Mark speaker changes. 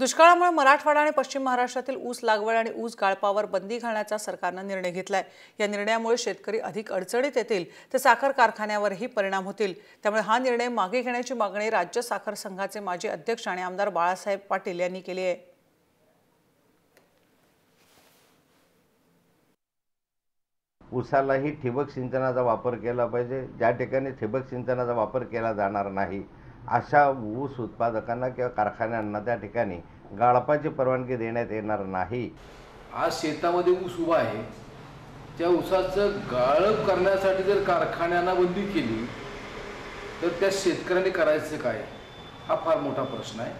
Speaker 1: दुष्काळामुळे मराठवाडा आणि पश्चिम महाराष्ट्रातील ऊस लागवड आणि ऊस गाळपावर बंदी घालण्याचा सरकारनं निर्णय घेतलाय। या निर्णयामुळे शेतकरी अधिक अडचणीत येतील तर साखर कारखान्यावरही परिणाम होतील। त्यामुळे हा निर्णय मागे घेण्याची मागणी राज्य साखर संघाचे माजी अध्यक्ष आणि आमदार बाळासाहेब पाटील यांनी केली आहे।
Speaker 2: ऊसालाही ठिबक सिंचनाचा वापर केला पाहिजे। ज्या ठिकाणी ठिबक सिंचनाचा वापर केला जाणार नाही अशा ऊस उत्पादकांना किंवा कारखान्यांना त्या ठिकाणी गाळपाची परवानगी देण्यात येणार नाही।
Speaker 3: आज शेतामध्ये ऊस उभा आहे, त्या ऊसाचं गाळप करण्यासाठी जर कारखान्यांना बंदी केली तर त्या शेतकऱ्यांनी करायचं काय, हा फार मोठा प्रश्न आहे।